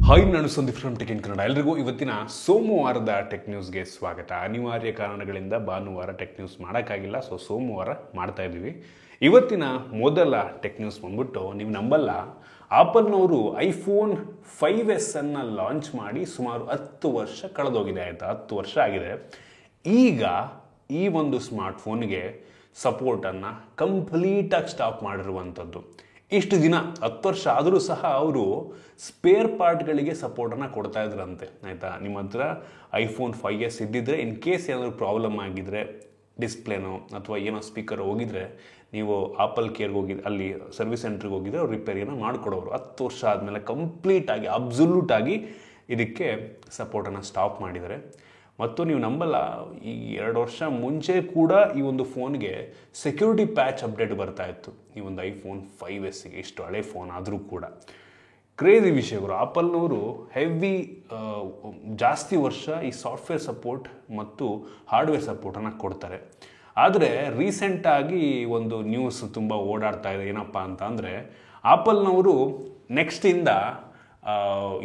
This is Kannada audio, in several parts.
ಹಾಯ್, ನಾನು Sandeep from tech in Kannada. ಎಲ್ರಿಗೂ ಇವತ್ತಿನ ಸೋಮವಾರದ ಟೆಕ್ ನ್ಯೂಸ್ಗೆ ಸ್ವಾಗತ. ಅನಿವಾರ್ಯ ಕಾರಣಗಳಿಂದ ಭಾನುವಾರ ಟೆಕ್ ನ್ಯೂಸ್ ಮಾಡೋಕ್ಕಾಗಿಲ್ಲ, ಸೋಮವಾರ ಮಾಡ್ತಾ ಇದ್ದೀವಿ. ಇವತ್ತಿನ ಮೊದಲ ಟೆಕ್ ನ್ಯೂಸ್ ಬಂದ್ಬಿಟ್ಟು, ನೀವು ನಂಬಲ್ಲ, ಆಪಲ್ನವರು ಐಫೋನ್ 5S ಅನ್ನು ಲಾಂಚ್ ಮಾಡಿ ಸುಮಾರು 10 ವರ್ಷ ಕಳೆದೋಗಿದೆ. ಆಯಿತಾ, 10 ವರ್ಷ ಆಗಿದೆ. ಈಗ ಈ ಒಂದು ಸ್ಮಾರ್ಟ್ಫೋನ್ಗೆ ಸಪೋರ್ಟನ್ನು ಕಂಪ್ಲೀಟಾಗಿ ಸ್ಟಾಪ್ ಮಾಡಿರುವಂಥದ್ದು. ಇಷ್ಟು ದಿನ 10 ವರ್ಷ ಆದರೂ ಸಹ ಅವರು ಸ್ಪೇರ್ ಪಾರ್ಟ್ಗಳಿಗೆ ಸಪೋರ್ಟನ್ನು ಕೊಡ್ತಾ ಇದ್ರಂತೆ. ಆಯಿತಾ, ನಿಮ್ಮ ಹತ್ರ ಐಫೋನ್ 5S ಇದ್ದಿದ್ರೆ ಇನ್ ಕೇಸ್ ಏನಾದರೂ ಪ್ರಾಬ್ಲಮ್ ಆಗಿದ್ದರೆ, ಡಿಸ್ಪ್ಲೇನೋ ಅಥವಾ ಏನೋ ಸ್ಪೀಕರ್ ಹೋಗಿದ್ರೆ, ನೀವು ಆಪಲ್ ಕೇರ್ಗೆ ಹೋಗಿ ಅಲ್ಲಿ ಸರ್ವಿಸ್ ಸೆಂಟ್ರಿಗೆ ಹೋಗಿದ್ರೆ ಅವ್ರು ರಿಪೇರಿಯನ್ನು ಮಾಡಿಕೊಡೋರು. 10 ವರ್ಷ ಆದಮೇಲೆ ಕಂಪ್ಲೀಟಾಗಿ ಅಬ್ಸಲ್ಯೂಟಾಗಿ ಇದಕ್ಕೆ ಸಪೋರ್ಟನ್ನು ಸ್ಟಾಪ್ ಮಾಡಿದ್ದಾರೆ. ಮತ್ತು ನೀವು ನಂಬಲ್ಲ, ಈ 2 ವರ್ಷ ಮುಂಚೆ ಕೂಡ ಈ ಒಂದು ಫೋನ್ಗೆ ಸೆಕ್ಯೂರಿಟಿ ಪ್ಯಾಚ್ ಅಪ್ಡೇಟ್ ಬರ್ತಾ ಇತ್ತು. ಈ ಒಂದು ಐಫೋನ್ 5Sಗೆ ಇಷ್ಟು ಹಳೆ ಫೋನ್ ಆದರೂ ಕೂಡ. ಕ್ರೇಜಿ ವಿಷಯಗಳು. ಆಪಲ್ನವರು ಜಾಸ್ತಿ ವರ್ಷ ಈ ಸಾಫ್ಟ್ವೇರ್ ಸಪೋರ್ಟ್ ಮತ್ತು ಹಾರ್ಡ್ವೇರ್ ಸಪೋರ್ಟನ್ನು ಕೊಡ್ತಾರೆ. ಆದರೆ ರೀಸೆಂಟಾಗಿ ಒಂದು ನ್ಯೂಸ್ ತುಂಬ ಓಡಾಡ್ತಾ ಇದೆ. ಏನಪ್ಪ ಅಂತ ಅಂದರೆ, ಆಪಲ್ನವರು ನೆಕ್ಸ್ಟಿಂದ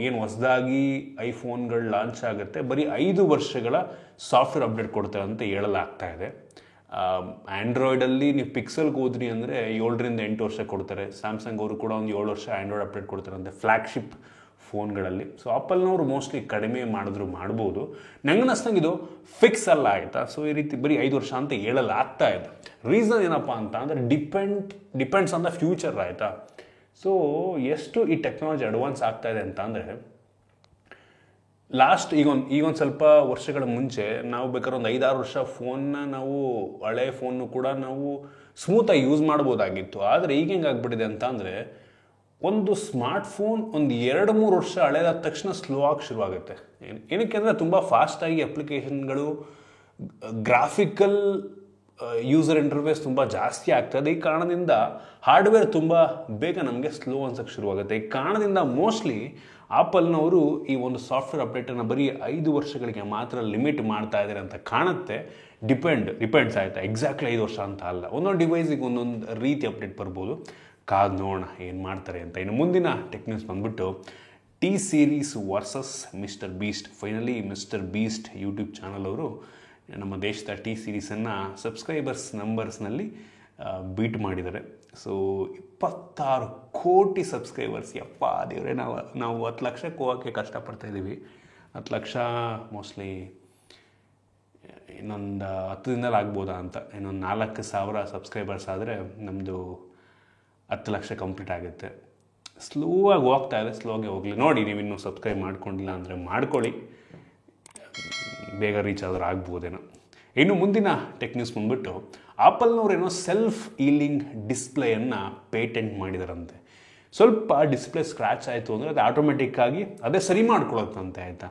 ಏನು ಹೊಸದಾಗಿ ಐಫೋನ್ಗಳು ಲಾಂಚ್ ಆಗುತ್ತೆ, ಬರೀ 5 ವರ್ಷಗಳ ಸಾಫ್ಟ್ವೇರ್ ಅಪ್ಡೇಟ್ ಕೊಡ್ತಾರೆ ಅಂತ ಹೇಳಲಾಗ್ತಾ ಇದೆ. ಆ್ಯಂಡ್ರಾಯ್ಡಲ್ಲಿ ನೀವು ಪಿಕ್ಸೆಲ್ಗೆ ಹೋದ್ರಿ ಅಂದರೆ 7ರಿಂದ 8 ವರ್ಷ ಕೊಡ್ತಾರೆ. ಸ್ಯಾಮ್ಸಂಗ್ ಅವರು ಕೂಡ ಒಂದು 7 ವರ್ಷ ಆ್ಯಂಡ್ರಾಯ್ಡ್ ಅಪ್ಡೇಟ್ ಕೊಡ್ತಾರಂತೆ ಫ್ಲ್ಯಾಗ್ಶಿಪ್ ಫೋನ್ಗಳಲ್ಲಿ. ಸೊ ಆಪಲ್ನವರು ಮೋಸ್ಟ್ಲಿ ಕಡಿಮೆ ಮಾಡಿದ್ರು ಮಾಡ್ಬೋದು. ನಂಗನ್ನಿಸ್ತಂಗೆ ಇದು ಫಿಕ್ಸ್ ಅಲ್ಲ. ಆಯಿತಾ, ಸೊ ಈ ರೀತಿ ಬರೀ 5 ವರ್ಷ ಅಂತ ಹೇಳಲಾಗ್ತಾ ಇದೆ. ರೀಸನ್ ಏನಪ್ಪ ಅಂತ ಅಂದರೆ, ಡಿಪೆಂಡ್ಸ್ ಆನ್ ದ ಫ್ಯೂಚರ್. ಆಯಿತಾ, ಸೊ ಎಷ್ಟು ಈ ಟೆಕ್ನಾಲಜಿ ಅಡ್ವಾನ್ಸ್ ಆಗ್ತಾ ಇದೆ ಅಂತ ಅಂದರೆ, ಲಾಸ್ಟ್ ಈಗೊಂದು ಸ್ವಲ್ಪ ವರ್ಷಗಳ ಮುಂಚೆ ನಾವು ಬೇಕಾದ್ರೆ ಒಂದು 5-6 ವರ್ಷ ಫೋನ್ನ ನಾವು ಹಳೆ ಫೋನ್ನು ಕೂಡ ನಾವು ಸ್ಮೂತಾಗಿ ಯೂಸ್ ಮಾಡ್ಬೋದಾಗಿತ್ತು. ಆದರೆ ಈಗ ಹೆಂಗಾಗ್ಬಿಟ್ಟಿದೆ ಅಂತ ಅಂದರೆ, ಒಂದು ಸ್ಮಾರ್ಟ್ಫೋನ್ ಒಂದು 2-3 ವರ್ಷ ಹಳೇದಾದ ತಕ್ಷಣ ಸ್ಲೋ ಆಗಿ ಶುರುವಾಗುತ್ತೆ. ಏನಕ್ಕೆ ಅಂದರೆ, ತುಂಬ ಫಾಸ್ಟಾಗಿ ಅಪ್ಲಿಕೇಶನ್ಗಳು, ಗ್ರಾಫಿಕಲ್ ಯೂಸರ್ ಇಂಟರ್ಫೇಸ್ ತುಂಬ ಜಾಸ್ತಿ ಆಗ್ತದೆ. ಈ ಕಾರಣದಿಂದ ಹಾರ್ಡ್ವೇರ್ ತುಂಬ ಬೇಗ ನಮಗೆ ಸ್ಲೋ ಅನ್ಸೋಕ್ಕೆ ಶುರುವಾಗುತ್ತೆ. ಈ ಕಾರಣದಿಂದ ಮೋಸ್ಟ್ಲಿ ಆಪಲ್ನವರು ಈ ಒಂದು ಸಾಫ್ಟ್ವೇರ್ ಅಪ್ಡೇಟನ್ನು ಬರೀ 5 ವರ್ಷಗಳಿಗೆ ಮಾತ್ರ ಲಿಮಿಟ್ ಮಾಡ್ತಾ ಇದ್ದಾರೆ ಅಂತ ಕಾಣುತ್ತೆ. ಡಿಪೆಂಡ್ಸ್. ಆಯಿತಾ, ಎಕ್ಸಾಕ್ಟ್ಲಿ 5 ವರ್ಷ ಅಂತ ಅಲ್ಲ. ಒಂದೊಂದು ಡಿವೈಸಿಗೆ ಒಂದೊಂದು ರೀತಿ ಅಪ್ಡೇಟ್ ಬರ್ಬೋದು. ಕಾದು ನೋಡೋಣ ಏನು ಮಾಡ್ತಾರೆ ಅಂತ. ಇನ್ನು ಮುಂದಿನ ಟೆಕ್ ನ್ಯೂಸ್ ಬಂದ್ಬಿಟ್ಟು, T series versus mister beast. Finally mister beast YouTube channel ಅವರು ನಮ್ಮ ದೇಶದ ಟಿ ಸೀರೀಸನ್ನು ಸಬ್ಸ್ಕ್ರೈಬರ್ಸ್ ನಂಬರ್ಸ್ನಲ್ಲಿ ಬೀಟ್ ಮಾಡಿದ್ದಾರೆ. ಸೊ 26 ಕೋಟಿ ಸಬ್ಸ್ಕ್ರೈಬರ್ಸ್. ಯಪ್ಪ ದೇವರೇ, ನಾವು 10 ಲಕ್ಷಕ್ಕೆ ಹೋಗೋಕ್ಕೆ ಕಷ್ಟಪಡ್ತಾ ಇದ್ದೀವಿ. 10 ಲಕ್ಷ ಮೋಸ್ಟ್ಲಿ ಇನ್ನೊಂದು 10 ದಿನದಲ್ಲಿ ಆಗ್ಬೋದಾ ಅಂತ. ಇನ್ನೊಂದು 4,000 ಸಬ್ಸ್ಕ್ರೈಬರ್ಸ್ ಆದರೆ ನಮ್ಮದು 10 ಲಕ್ಷ ಕಂಪ್ಲೀಟ್ ಆಗುತ್ತೆ. ಸ್ಲೋ ಆಗಿ ಹೋಗ್ತಾ ಇದೆ. ಸ್ಲೋ ಆಗಿ ಹೋಗಲಿ. ನೋಡಿ, ನೀವು ಇನ್ನೂ ಸಬ್ಸ್ಕ್ರೈಬ್ ಮಾಡ್ಕೊಂಡಿಲ್ಲ ಅಂದರೆ ಮಾಡ್ಕೊಳ್ಳಿ, ಬೇಗ ರೀಚ್ ಆದರೂ ಆಗ್ಬೋದೇನೋ. ಇನ್ನು ಮುಂದಿನ ಟೆಕ್ ನ್ಯೂಸ್ ಬಂದ್ಬಿಟ್ಟು, ಆಪಲ್ನವ್ರೇನೋ ಸೆಲ್ಫ್ ಹೀಲಿಂಗ್ ಡಿಸ್ಪ್ಲೇಯನ್ನು ಪೇಟೆಂಟ್ ಮಾಡಿದಾರಂತೆ. ಸ್ವಲ್ಪ ಡಿಸ್ಪ್ಲೇ ಸ್ಕ್ರ್ಯಾಚ್ ಆಯಿತು ಅಂದರೆ ಅದು ಆಟೋಮೆಟಿಕ್ಕಾಗಿ ಅದೇ ಸರಿ ಮಾಡ್ಕೊಳ್ಳುತ್ತಂತೆ. ಆಯಿತಾ,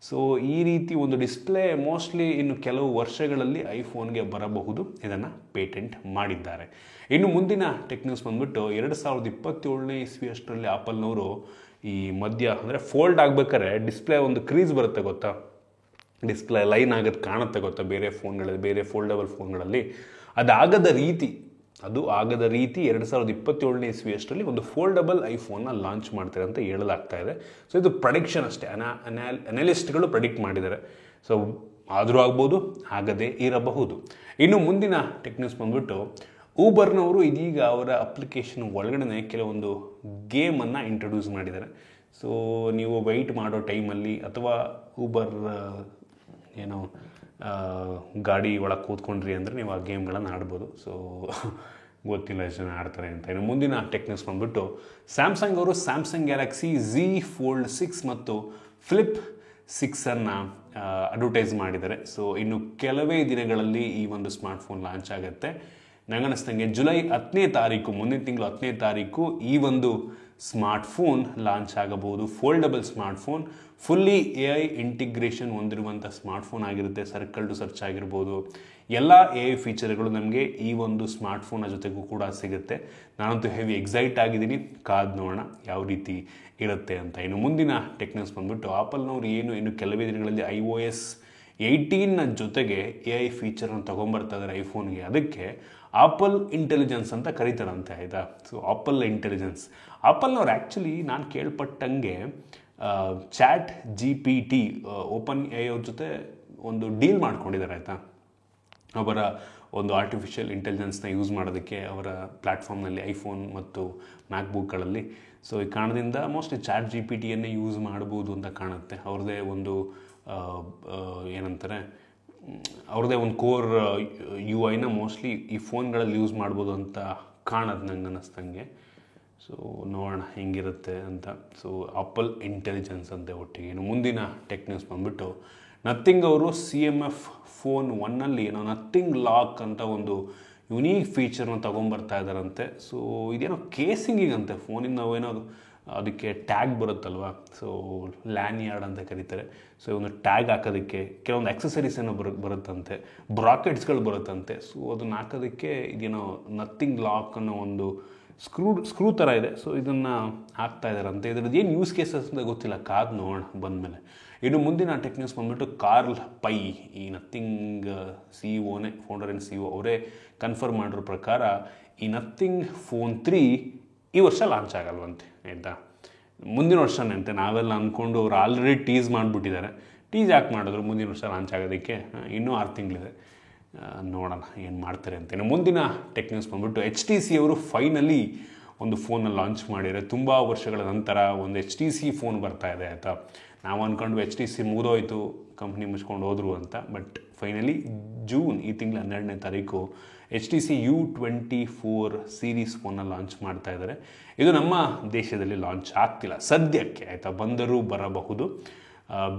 ಸೊ ಈ ರೀತಿ ಒಂದು ಡಿಸ್ಪ್ಲೇ ಮೋಸ್ಟ್ಲಿ ಇನ್ನು ಕೆಲವು ವರ್ಷಗಳಲ್ಲಿ ಐಫೋನ್ಗೆ ಬರಬಹುದು. ಇದನ್ನು ಪೇಟೆಂಟ್ ಮಾಡಿದ್ದಾರೆ. ಇನ್ನು ಮುಂದಿನ ಟೆಕ್ ನ್ಯೂಸ್ ಬಂದ್ಬಿಟ್ಟು, 2027ನೇ ಇಸ್ವಿಯಷ್ಟರಲ್ಲಿ ಆಪಲ್ನವರು ಈ ಮಧ್ಯ ಅಂದರೆ ಫೋಲ್ಡ್ ಆಗ್ಬೇಕಾದ್ರೆ ಡಿಸ್ಪ್ಲೇ ಒಂದು ಕ್ರೀಸ್ ಬರುತ್ತೆ ಗೊತ್ತಾ, ಡಿಸ್ಪ್ಲೇ ಲೈನ್ ಆಗೋದು ಕಾಣುತ್ತೆ ಗೊತ್ತಾ ಬೇರೆ ಫೋನ್ಗಳಲ್ಲಿ, ಬೇರೆ ಫೋಲ್ಡಬಲ್ ಫೋನ್ಗಳಲ್ಲಿ. ಅದು ಆಗದ ರೀತಿ 2027ನೇ ಇಸ್ವಿಯಷ್ಟರಲ್ಲಿ ಒಂದು ಫೋಲ್ಡಬಲ್ ಐಫೋನ್ನ ಲಾಂಚ್ ಮಾಡ್ತಾರೆ ಅಂತ ಹೇಳಲಾಗ್ತಾ ಇದೆ. ಸೊ ಇದು ಪ್ರಡಿಕ್ಷನ್ ಅಷ್ಟೇ, ಅನಲಿಸ್ಟ್ಗಳು ಪ್ರೆಡಿಕ್ಟ್ ಮಾಡಿದ್ದಾರೆ. ಸೊ ಆದರೂ ಆಗ್ಬೋದು, ಆಗದೇ ಇರಬಹುದು. ಇನ್ನು ಮುಂದಿನ ಟೆಕ್ ನ್ಯೂಸ್ ಬಂದ್ಬಿಟ್ಟು, ಊಬರ್ನವರು ಇದೀಗ ಅವರ ಅಪ್ಲಿಕೇಶನ್ ಒಳಗಡೆ ಕೆಲವೊಂದು ಗೇಮನ್ನು ಇಂಟ್ರೊಡ್ಯೂಸ್ ಮಾಡಿದ್ದಾರೆ. ಸೊ ನೀವು ವೆಯ್ಟ್ ಮಾಡೋ ಟೈಮಲ್ಲಿ ಅಥವಾ ಊಬರ್ ಏನೋ ಗಾಡಿ ಒಳಗೆ ಕೂತ್ಕೊಂಡ್ರಿ ಅಂದರೆ ನೀವು ಆ ಗೇಮ್ಗಳನ್ನು ಆಡ್ಬೋದು. ಸೊ ಗೊತ್ತಿಲ್ಲ ಎಷ್ಟು ಜನ ಆಡ್ತಾರೆ ಅಂತ. ಇನ್ನು ಮುಂದಿನ ಟೆಕ್ ನ್ಯೂಸ್ ಬಂದ್ಬಿಟ್ಟು, ಸ್ಯಾಮ್ಸಂಗ್ ಅವರು ಸ್ಯಾಮ್ಸಂಗ್ ಗ್ಯಾಲಕ್ಸಿ Z Fold 6 ಮತ್ತು ಫ್ಲಿಪ್ 6ಅನ್ನು ಅಡ್ವರ್ಟೈಸ್ ಮಾಡಿದ್ದಾರೆ. ಸೊ ಇನ್ನು ಕೆಲವೇ ದಿನಗಳಲ್ಲಿ ಈ ಒಂದು ಸ್ಮಾರ್ಟ್ಫೋನ್ ಲಾಂಚ್ ಆಗುತ್ತೆ. ನನಗನ್ನಿಸ್ತಂಗೆ ಜುಲೈ 10ನೇ ತಾರೀಕು, ಮುಂದಿನ ತಿಂಗಳು 10ನೇ ತಾರೀಕು ಈ ಒಂದು ಸ್ಮಾರ್ಟ್ಫೋನ್ ಲಾಂಚ್ ಆಗಬಹುದು. Foldable smartphone, fully AI integration ಹೊಂದಿರುವಂಥ ಸ್ಮಾರ್ಟ್ಫೋನ್ ಆಗಿರುತ್ತೆ. ಸರ್ಕಲ್ ಟು ಸರ್ಚ್ ಆಗಿರ್ಬೋದು, ಎಲ್ಲ AI ಫೀಚರ್ಗಳು ನಮಗೆ ಈ ಒಂದು ಸ್ಮಾರ್ಟ್ಫೋನ್ನ ಜೊತೆಗೂ ಕೂಡ ಸಿಗುತ್ತೆ. ನಾನಂತೂ ಹೆವಿ ಎಕ್ಸೈಟ್ ಆಗಿದ್ದೀನಿ. ಕಾದು ನೋಡೋಣ ಯಾವ ರೀತಿ ಇರುತ್ತೆ ಅಂತ. ಇನ್ನು ಮುಂದಿನ ಟೆಕ್ ನ್ಯೂಸ್ ಬಂದ್ಬಿಟ್ಟು, ಆಪಲ್ನವ್ರು ಇನ್ನು ಕೆಲವೇ ದಿನಗಳಲ್ಲಿ iOS 18ನ ಜೊತೆಗೆ AI ಫೀಚರನ್ನು ತೊಗೊಂಬರ್ತಾ ಇದ್ದಾರೆ ಐಫೋನ್ಗೆ. ಅದಕ್ಕೆ ಆಪಲ್ ಇಂಟೆಲಿಜೆನ್ಸ್ ಅಂತ ಕರೀತಾರಂತೆ. ಆಯಿತಾ, ಸೊ ಆಪಲ್ ಇಂಟೆಲಿಜೆನ್ಸ್. ಆಪಲ್ನವ್ರು ಆ್ಯಕ್ಚುಲಿ ನಾನು ಕೇಳ್ಪಟ್ಟಂಗೆ ಚಾಟ್ GPT ಓಪನ್ ಎ ಅವ್ರ ಜೊತೆ ಒಂದು ಡೀಲ್ ಮಾಡ್ಕೊಂಡಿದ್ದಾರೆ ಆಯಿತಾ. ಅವರ ಒಂದು ಆರ್ಟಿಫಿಷಿಯಲ್ ಇಂಟೆಲಿಜೆನ್ಸ್ನ ಯೂಸ್ ಮಾಡೋದಕ್ಕೆ ಅವರ ಪ್ಲ್ಯಾಟ್ಫಾರ್ಮ್ನಲ್ಲಿ ಐಫೋನ್ ಮತ್ತು ಮ್ಯಾಕ್ಬುಕ್ಗಳಲ್ಲಿ. ಸೊ ಈ ಕಾರಣದಿಂದ ಮೋಸ್ಟ್ಲಿ ಚಾಟ್ GPTಯನ್ನೇ ಯೂಸ್ ಮಾಡ್ಬೋದು ಅಂತ ಕಾಣುತ್ತೆ. ಅವ್ರದ್ದೇ ಒಂದು ಏನಂತಾರೆ, ಅವ್ರದ್ದೇ ಒಂದು ಕೋರ್ UI ಮೋಸ್ಟ್ಲಿ ಈ ಫೋನ್ಗಳಲ್ಲಿ ಯೂಸ್ ಮಾಡ್ಬೋದು ಅಂತ ಕಾಣೋದು ನಂಗೆ ಅನ್ನಿಸ್ದಂಗೆ. ಸೊ ನೋಡೋಣ ಹೆಂಗಿರುತ್ತೆ ಅಂತ. ಸೊ ಆಪಲ್ ಇಂಟೆಲಿಜೆನ್ಸ್ ಅಂತೆ ಒಟ್ಟಿಗೆ. ಇನ್ನು ಮುಂದಿನ ಟೆಕ್ ನ್ಯೂಸ್ ಬಂದುಬಿಟ್ಟು ನಥಿಂಗ್ ಅವರು CMF ಫೋನ್ 1ನಲ್ಲಿ ಏನೋ ನಥಿಂಗ್ ಲಾಕ್ ಅಂತ ಒಂದು ಯುನೀಕ್ ಫೀಚರ್ನ ತೊಗೊಂಬರ್ತಾ ಇದ್ದಾರಂತೆ. ಸೊ ಇದೇನೋ ಕೇಸಿಂಗಿಗಂತೆ ಫೋನಿಂದ ನಾವೇನೋ ಅದಕ್ಕೆ ಟ್ಯಾಗ್ ಬರುತ್ತಲ್ವ, ಸೊ ಲ್ಯಾನ್ಯಾರ್ಡ್ ಅಂತ ಕರೀತಾರೆ. ಸೊ ಒಂದು ಟ್ಯಾಗ್ ಹಾಕೋದಕ್ಕೆ ಕೆಲವೊಂದು ಆಕ್ಸೆಸರೀಸ್ ಏನೋ ಬರುತ್ತಂತೆ, ಬ್ರಾಕೆಟ್ಸ್ಗಳು ಬರುತ್ತಂತೆ. ಸೊ ಅದನ್ನು ಹಾಕೋದಕ್ಕೆ ಇದೇನೋ ನಥಿಂಗ್ ಲಾಕ್ ಅನ್ನೋ ಒಂದು ಸ್ಕ್ರೂ ಥರ ಇದೆ. ಸೊ ಇದನ್ನು ಹಾಕ್ತಾ ಇದ್ದಾರಂತೆ. ಇದ್ರದ್ದು ಏನು ಯೂಸ್ ಕೇಸಸ್ ಅಂತ ಗೊತ್ತಿಲ್ಲ, ಕಾದು ನೋಡೋಣ ಬಂದಮೇಲೆ. ಇನ್ನು ಮುಂದಿನ ಟೆಕ್ ನ್ಯೂಸ್ ಬಂದುಬಿಟ್ಟು ಕಾರ್ಲ್ ಪೈ, ಈ ನಥಿಂಗ್ CEOನೇ, ಫೌಂಡರ್ ಆ್ಯಂಡ್ CEO ಅವರೇ ಕನ್ಫರ್ಮ್ ಮಾಡಿರೋ ಪ್ರಕಾರ ಈ ನಥಿಂಗ್ ಫೋನ್ 3 ಈ ವರ್ಷ ಲಾಂಚ್ ಆಗಲ್ವಂತೆ ಆಯಿತಾ, ಮುಂದಿನ ವರ್ಷನೇ ಅಂತೆ. ನಾವೆಲ್ಲ ಅಂದ್ಕೊಂಡು ಅವ್ರು ಆಲ್ರೆಡಿ ಟೀಸ್ ಮಾಡಿಬಿಟ್ಟಿದ್ದಾರೆ. ಟೀಸ್ ಯಾಕೆ ಮಾಡಿದ್ರು, ಮುಂದಿನ ವರ್ಷ ಲಾಂಚ್ ಆಗೋದಕ್ಕೆ ಇನ್ನೂ 6 ತಿಂಗಳಿದೆ. ನೋಡೋಣ ಏನು ಮಾಡ್ತಾರೆ ಅಂತ. ಇನ್ನು ಮುಂದಿನ ಟೆಕ್ ನ್ಯೂಸ್ ಬಂದುಬಿಟ್ಟು HTC ಅವರು ಫೈನಲಿ ಒಂದು ಫೋನ್ನ ಲಾಂಚ್ ಮಾಡಿದ್ದಾರೆ. ತುಂಬ ವರ್ಷಗಳ ನಂತರ ಒಂದು HTC ಫೋನ್ ಬರ್ತಾ ಇದೆ ಆಯಿತಾ. ನಾವು ಅಂದ್ಕೊಂಡು HTC ಮುಗಿದೋಯ್ತು, ಕಂಪ್ನಿ ಮುಚ್ಕೊಂಡು ಹೋದ್ರು ಅಂತ. ಬಟ್ ಫೈನಲಿ ಜೂನ್ ಈ ತಿಂಗಳ 12ನೇ ತಾರೀಕು HTC U24 ಸೀರೀಸ್ ಫೋನ್ನ ಲಾಂಚ್ ಮಾಡ್ತಾ ಇದ್ದಾರೆ. ಇದು ನಮ್ಮ ದೇಶದಲ್ಲಿ ಲಾಂಚ್ ಆಗ್ತಿಲ್ಲ ಸದ್ಯಕ್ಕೆ ಆಯಿತಾ, ಬಂದರೂ ಬರಬಹುದು.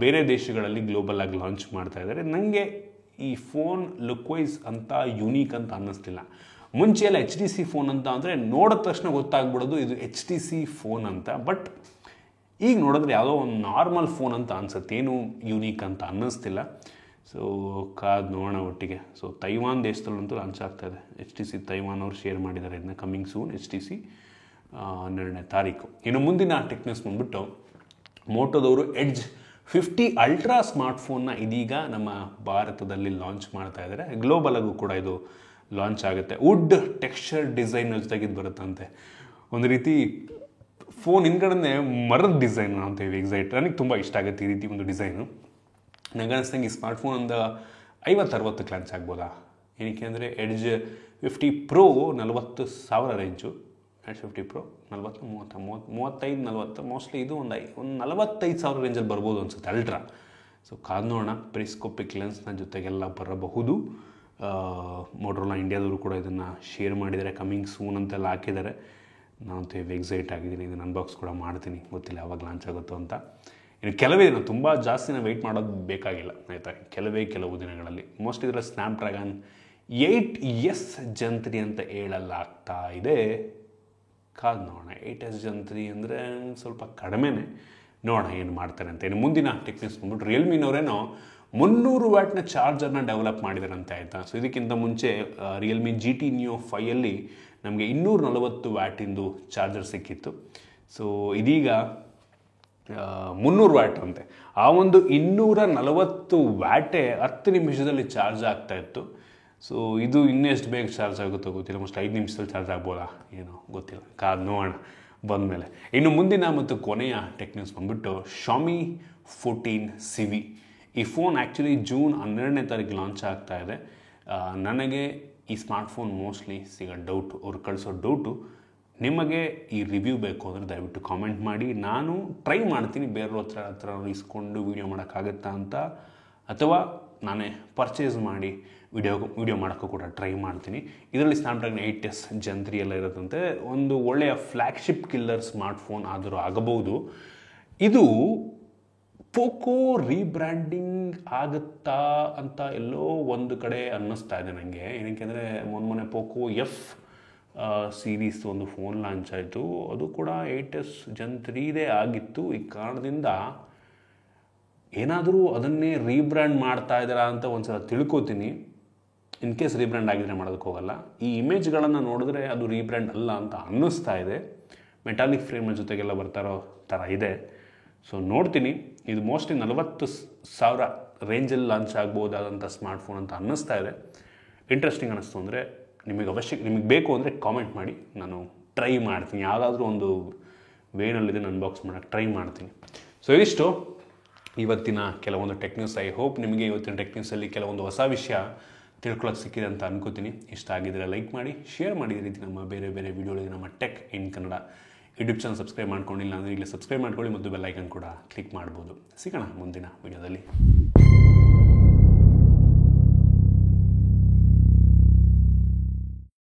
ಬೇರೆ ದೇಶಗಳಲ್ಲಿ ಗ್ಲೋಬಲ್ ಆಗಿ ಲಾಂಚ್ ಮಾಡ್ತಾ ಇದ್ದಾರೆ. ನನಗೆ ಈ ಫೋನ್ ಲುಕ್ ವೈಸ್ ಅಂತ ಯುನೀಕ್ ಅಂತ ಅನ್ನಿಸ್ತಿಲ್ಲ. ಮುಂಚೆ ಎಲ್ಲ HTC ಫೋನ್ ಅಂತ ಅಂದರೆ ನೋಡಿದ ತಕ್ಷಣ ಗೊತ್ತಾಗ್ಬಿಡೋದು ಇದು HTC ಫೋನ್ ಅಂತ. ಬಟ್ ಈಗ ನೋಡಿದ್ರೆ ಯಾವುದೋ ಒಂದು ನಾರ್ಮಲ್ ಫೋನ್ ಅಂತ ಅನ್ಸುತ್ತೆ, ಏನು ಯೂನೀಕ್ ಅಂತ ಅನ್ನಿಸ್ತಿಲ್ಲ. ಸೊ ಕಾದು ನೋಡೋಣ ಒಟ್ಟಿಗೆ. ಸೊ ತೈವಾನ್ ದೇಶದಲ್ಲಂತೂ ಲಾಂಚ್ ಆಗ್ತಾಯಿದೆ HTC. ತೈವಾನ್ ಅವರು ಶೇರ್ ಮಾಡಿದ್ದಾರೆ ಇದನ್ನ, ಕಮ್ಮಿಂಗ್ ಸೂನ್ HTC 12ನೇ ತಾರೀಕು. ಇನ್ನು ಮುಂದಿನ ಟೆಕ್ ನ್ಯೂಸ್ ಬಂದುಬಿಟ್ಟು ಮೋಟೋದವರು ಎಡ್ಜ್ 50 ಅಲ್ಟ್ರಾ ಸ್ಮಾರ್ಟ್ಫೋನ್ನ ಇದೀಗ ನಮ್ಮ ಭಾರತದಲ್ಲಿ ಲಾಂಚ್ ಮಾಡ್ತಾ ಇದ್ದಾರೆ. ಗ್ಲೋಬಲ್ ಆಗೂ ಕೂಡ ಇದು ಲಾಂಚ್ ಆಗುತ್ತೆ. ವುಡ್ ಟೆಕ್ಸ್ಚರ್ ಡಿಸೈನ್ ಜೊತೆಗಿದ್ದು ಬರುತ್ತಂತೆ. ಒಂದು ರೀತಿ ಫೋನ್ ಹಿಂದ್ಗಡೆ ಮರದ ಡಿಸೈನ್ ಅಂತೀವಿ ಎಕ್ಸೈಟ್. ನನಗೆ ತುಂಬ ಇಷ್ಟ ಆಗುತ್ತೆ ಈ ರೀತಿ ಒಂದು ಡಿಸೈನು. ನನಗೆ ಅನಿಸ್ತಂಗೆ ಈ ಸ್ಮಾರ್ಟ್ಫೋನ್ ಒಂದು 50-60 ಲಾಂಚ್ ಆಗ್ಬೋದಾ. ಏನಕ್ಕೆ ಅಂದರೆ edge 50 Pro 40,000 range. Edge 50 Pro 35-40 mostly ಇದು ಒಂದು 45,000 ರೇಂಜಲ್ಲಿ ಬರ್ಬೋದು ಅನಿಸುತ್ತೆ ಅಲ್ಟ್ರಾ. ಸೊ ಕಾದು ನೋಡೋಣ. ಪೆರಿಸ್ಕೋಪಿಕ್ ಲೆನ್ಸ್ನ ಜೊತೆಗೆಲ್ಲ ಬರಬಹುದು. ಮೋಟರೋಲಾ ಇಂಡಿಯಾದವರು ಕೂಡ ಇದನ್ನು ಶೇರ್ ಮಾಡಿದ್ದಾರೆ, ಕಮ್ಮಿಂಗ್ ಸೂನ್ ಅಂತೆಲ್ಲ ಹಾಕಿದ್ದಾರೆ. ನಾನಂತೂ ಎಕ್ಸೈಟ್ ಆಗಿದ್ದೀನಿ, ಇದನ್ನು ಅನ್ಬಾಕ್ಸ್ ಕೂಡ ಮಾಡ್ತೀನಿ, ಗೊತ್ತಿಲ್ಲ ಯಾವಾಗ ಲಾಂಚ್ ಆಗುತ್ತೋ ಅಂತ. ಇನ್ನು ಕೆಲವೇ ದಿನ, ತುಂಬ ಜಾಸ್ತಿನ ವೆಯ್ಟ್ ಮಾಡೋದು ಬೇಕಾಗಿಲ್ಲ ಆಯಿತಾ, ಕೆಲವು ದಿನಗಳಲ್ಲಿ. ಮೋಸ್ಟ್ಲಿ ಇದರ ಸ್ನ್ಯಾಪ್ಡ್ರ್ಯಾಗನ್ 8S Gen 3 ಅಂತ ಹೇಳಲಾಗ್ತಾ ಇದೆ. ಕಾದು ನೋಡೋಣ. 8S Gen 3 ಅಂದರೆ ಸ್ವಲ್ಪ ಕಡಿಮೆನೇ, ನೋಡೋಣ ಏನು ಮಾಡ್ತಾರೆ ಅಂತ. ಇನ್ನು ಮುಂದಿನ ಟೆಕ್ನಿಕ್ಸ್ ಬಂದ್ಬಿಟ್ಟು ರಿಯಲ್ಮಿನವರೇನೋ 300 ವ್ಯಾಟ್ನ ಚಾರ್ಜರ್ನ ಡೆವಲಪ್ ಮಾಡಿದಾರಂತೆ ಆಯಿತಾ. ಸೊ ಇದಕ್ಕಿಂತ ಮುಂಚೆ ರಿಯಲ್ಮಿ GT Neo 5ಯಲ್ಲಿ ನಮಗೆ 240 ವ್ಯಾಟಿಂದು ಚಾರ್ಜರ್ ಸಿಕ್ಕಿತ್ತು. ಸೊ ಇದೀಗ 300 ವ್ಯಾಟ್ ಅಂತೆ. ಆ ಒಂದು 240 ವ್ಯಾಟೇ 10 ನಿಮಿಷದಲ್ಲಿ ಚಾರ್ಜ್ ಆಗ್ತಾಯಿತ್ತು. ಸೊ ಇದು ಇನ್ನೆಷ್ಟು ಬೇಗ ಚಾರ್ಜ್ ಆಗುತ್ತೋ ಗೊತ್ತಿಲ್ಲ, ಮೋಸ್ಟ್ 5 ನಿಮಿಷದಲ್ಲಿ ಚಾರ್ಜ್ ಆಗ್ಬೋದಾ ಏನೋ ಗೊತ್ತಿಲ್ಲ, ಕಾದು ನೋಡೋಣ ಬಂದಮೇಲೆ. ಇನ್ನು ಮುಂದಿನ ಮತ್ತು ಕೊನೆಯ ಟೆಕ್ ನ್ಯೂಸ್ ಬಂದ್ಬಿಟ್ಟು Xiaomi 14 CV. ಈ ಫೋನ್ ಆ್ಯಕ್ಚುಲಿ ಜೂನ್ 12ನೇ ತಾರೀಕು ಲಾಂಚ್ ಆಗ್ತಾ ಇದೆ. ನನಗೆ ಈ ಸ್ಮಾರ್ಟ್ಫೋನ್ ಮೋಸ್ಟ್ಲಿ ಸಿಗೋ ಡೌಟು, ಅವ್ರು ಕಳಿಸೋ ಡೌಟು. ನಿಮಗೆ ಈ ರಿವ್ಯೂ ಬೇಕು ಅಂದರೆ ದಯವಿಟ್ಟು ಕಾಮೆಂಟ್ ಮಾಡಿ. ನಾನು ಟ್ರೈ ಮಾಡ್ತೀನಿ ಬೇರೆಯವ್ರ ಹತ್ರ ಇಸ್ಕೊಂಡು ವೀಡಿಯೋ ಮಾಡೋಕ್ಕಾಗತ್ತಾ ಅಂತ, ಅಥವಾ ನಾನೇ ಪರ್ಚೇಸ್ ಮಾಡಿ ವಿಡಿಯೋ ಮಾಡೋಕ್ಕೂ ಕೂಡ ಟ್ರೈ ಮಾಡ್ತೀನಿ. ಇದರಲ್ಲಿ ಸ್ನ್ಯಾಪ್ಡ್ರ್ಯಾಗನ್ 8S Gen 3 ಎಲ್ಲ ಇರುತ್ತಂತೆ. ಒಂದು ಒಳ್ಳೆಯ ಫ್ಲ್ಯಾಗ್ಶಿಪ್ ಕಿಲ್ಲರ್ ಸ್ಮಾರ್ಟ್ಫೋನ್ ಆದರೂ ಆಗಬಹುದು. ಇದು ಪೋಕೋ ರೀಬ್ರ್ಯಾಂಡಿಂಗ್ ಆಗುತ್ತಾ ಅಂತ ಎಲ್ಲೋ ಒಂದು ಕಡೆ ಅನ್ನಿಸ್ತಾ ಇದೆ ನನಗೆ. ಏನಕ್ಕೆ ಅಂದರೆ ಮೊನ್ನೆ ಪೋಕೋ F ಸೀರೀಸ್ ಒಂದು ಫೋನ್ ಲಾಂಚ್ ಆಯಿತು, ಅದು ಕೂಡ 8S Gen 3 ಆಗಿತ್ತು. ಈ ಕಾರಣದಿಂದ ಏನಾದರೂ ಅದನ್ನೇ ರೀಬ್ರ್ಯಾಂಡ್ ಮಾಡ್ತಾ ಇದ್ದಾರಾ ಅಂತ ಒಂದು ಸಲ ತಿಳ್ಕೊತೀನಿ. ಇನ್ ಕೇಸ್ ರೀಬ್ರ್ಯಾಂಡ್ ಆಗಿದ್ರೆ ಮಾಡೋದಕ್ಕೆ ಹೋಗಲ್ಲ. ಈ ಇಮೇಜ್ಗಳನ್ನು ನೋಡಿದ್ರೆ ಅದು ರೀಬ್ರ್ಯಾಂಡ್ ಅಲ್ಲ ಅಂತ ಅನ್ನಿಸ್ತಾ ಇದೆ. ಮೆಟಾಲಿಕ್ ಫ್ರೇಮ್ ಜೊತೆಗೆಲ್ಲ ಬರ್ತಾರೋ ಥರ ಇದೆ. ಸೊ ನೋಡ್ತೀನಿ. ಇದು ಮೋಸ್ಟ್ಲಿ 40,000 ರೇಂಜಲ್ಲಿ ಲಾಂಚ್ ಆಗ್ಬೋದಾದಂಥ ಸ್ಮಾರ್ಟ್ಫೋನ್ ಅಂತ ಅನ್ನಿಸ್ತಾ ಇದೆ. ಇಂಟ್ರೆಸ್ಟಿಂಗ್ ಅನ್ನಿಸ್ತು ಅಂದರೆ ನಿಮಗೆ ಬೇಕು ಅಂದರೆ ಕಾಮೆಂಟ್ ಮಾಡಿ, ನಾನು ಟ್ರೈ ಮಾಡ್ತೀನಿ. ಯಾವುದಾದ್ರೂ ಒಂದು ವೇನಲ್ಲಿದೆ ಅನ್ಬಾಕ್ಸ್ ಮಾಡೋಕ್ಕೆ ಟ್ರೈ ಮಾಡ್ತೀನಿ. ಸೊ ಇದಿಷ್ಟು ಇವತ್ತಿನ ಕೆಲವೊಂದು ಟೆಕ್ ನ್ಯೂಸ್. ಐ ಹೋಪ್ ನಿಮಗೆ ಇವತ್ತಿನ ಟೆಕ್ ನ್ಯೂಸಲ್ಲಿ ಕೆಲವೊಂದು ಹೊಸ ವಿಷಯ ತಿಳ್ಕೊಳ್ಳೋಕೆ ಸಿಕ್ಕಿದೆ ಅಂತ ಅನ್ಕೋತೀನಿ. ಇಷ್ಟ ಆಗಿದ್ದರೆ ಲೈಕ್ ಮಾಡಿ, ಶೇರ್ ಮಾಡಿ. ಈ ರೀತಿ ನಮ್ಮ ಬೇರೆ ಬೇರೆ ವಿಡಿಯೋಗಳಿಗೆ ನಮ್ಮ tech in Kannada YouTube channel subscribe ಮಾಡ್ಕೊಂಡಿಲ್ಲ ಅಂದರೆ ಈಗಲೇ ಸಬ್ಸ್ಕ್ರೈಬ್ ಮಾಡ್ಕೊಳ್ಳಿ ಮತ್ತು ಬೆಲ್ ಐಕನ್ ಕೂಡ ಕ್ಲಿಕ್ ಮಾಡ್ಬೋದು. ಸಿಗೋಣ ಮುಂದಿನ ವಿಡಿಯೋದಲ್ಲಿ.